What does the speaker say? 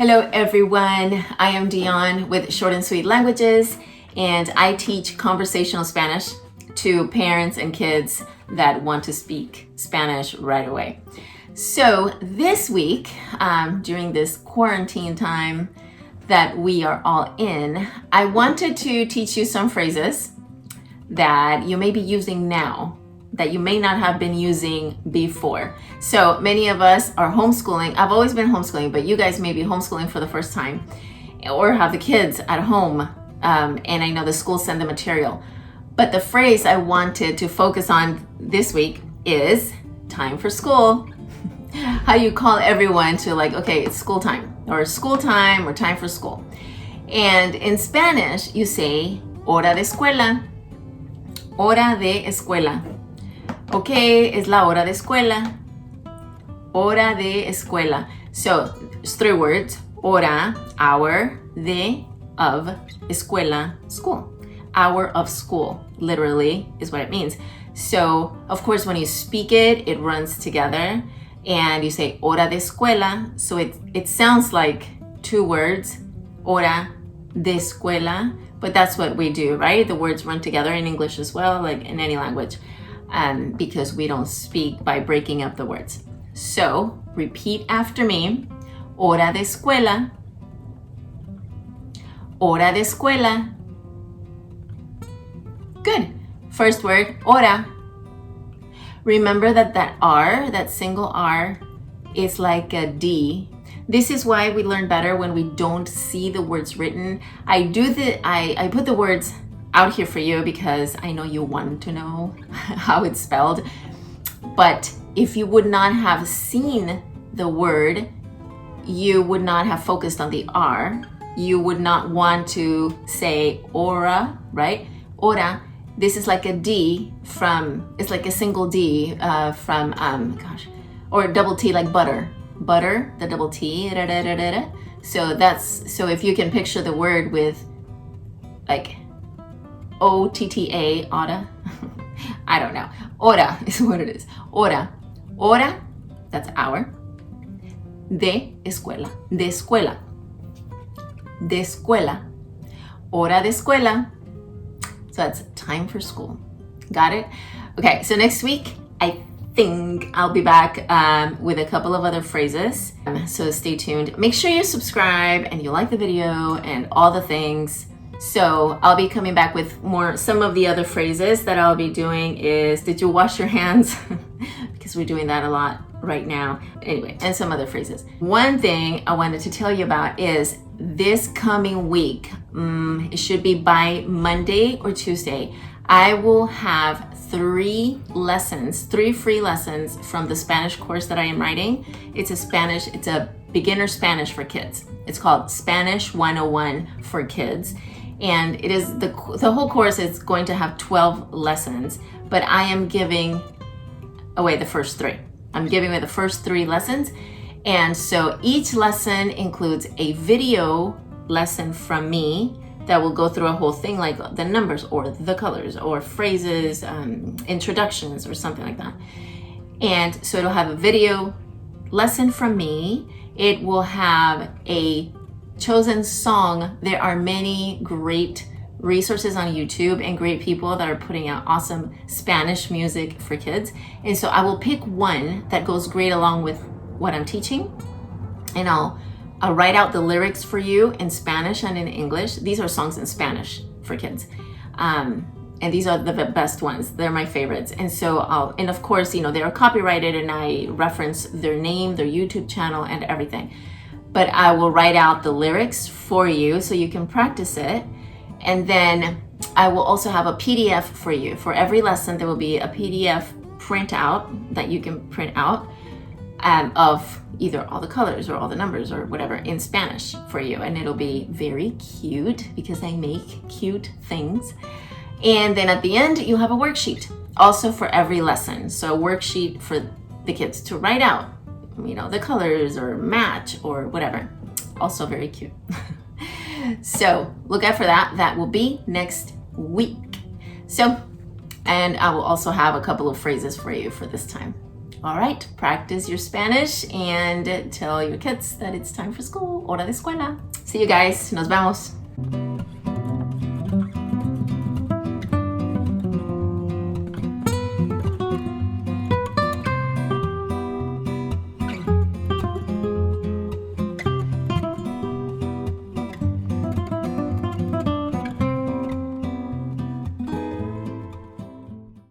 Hello everyone, I am Dionne with Short and Sweet Languages, and I teach conversational Spanish to parents and kids that want to speak Spanish right away. So this week, during this quarantine time that we are all in, I wanted to teach you some phrases that you may be using now that you may not have been using before. So many of us are homeschooling. I've always been homeschooling, but you guys may be homeschooling for the first time or have the kids at home. And I know the schools send the material. But the phrase I wanted to focus on this week is time for school. How you call everyone to okay, it's school time or time for school. And in Spanish, you say hora de escuela. Hora de escuela. Okay, es la hora de escuela. Hora de escuela. So, it's three words. Hora, hour, de, of, escuela, school. Hour of school, literally, is what it means. So, of course, when you speak it, it runs together. And you say hora de escuela. So, it sounds like two words. Hora de escuela. But that's what we do, right? The words run together in English as well, like in any language. Because we don't speak by breaking up the words. So, repeat after me. Hora de escuela. Hora de escuela. Good. First word, hora. Remember that R, that single R, is like a D. This is why we learn better when we don't see the words written. I put the words out here for you because I know you want to know how it's spelled. But if you would not have seen the word, you would not have focused on the R. You would not want to say ora, right? Ora. This is like a D it's like a single D or double T like butter. Butter, the double T. So if you can picture the word with like O-T-T-A, ora. I don't know. Hora is what it is. Hora. Hora, that's hour. De escuela. De escuela. De escuela. Hora de escuela. So that's time for school. Got it? Okay, so next week, I think I'll be back with a couple of other phrases. So stay tuned. Make sure you subscribe and you like the video and all the things. So I'll be coming back with some of the other phrases that I'll be doing is, did you wash your hands? Because we're doing that a lot right now. Anyway, and some other phrases. One thing I wanted to tell you about is this coming week, it should be by Monday or Tuesday, I will have 3 free lessons from the Spanish course that I am writing. It's a beginner Spanish for kids. It's called Spanish 101 for Kids. And it is the whole course is going to have 12 lessons, but I am giving away the first 3. I'm giving away the first 3 lessons. And so each lesson includes a video lesson from me that will go through a whole thing like the numbers or the colors or phrases, introductions or something like that. And so it'll have a video lesson from me. It will have a chosen song. There are many great resources on YouTube and great people that are putting out awesome Spanish music for kids. And so I will pick one that goes great along with what I'm teaching. And I'll write out the lyrics for you in Spanish and in English. These are songs in Spanish for kids. And these are the best ones. They're my favorites. And so and of course, they're copyrighted and I reference their name, their YouTube channel and everything. But I will write out the lyrics for you so you can practice it. And then I will also have a PDF for you. For every lesson, there will be a PDF printout that you can print out of either all the colors or all the numbers or whatever in Spanish for you. And it'll be very cute because I make cute things. And then at the end, you have a worksheet also for every lesson. So a worksheet for the kids to write out, the colors or match or whatever. Also very cute. So look out for that. That will be next week. So, and I will also have a couple of phrases for you for this time. All right, practice your Spanish and tell your kids that it's time for school. Hora de escuela. See you guys. Nos vemos.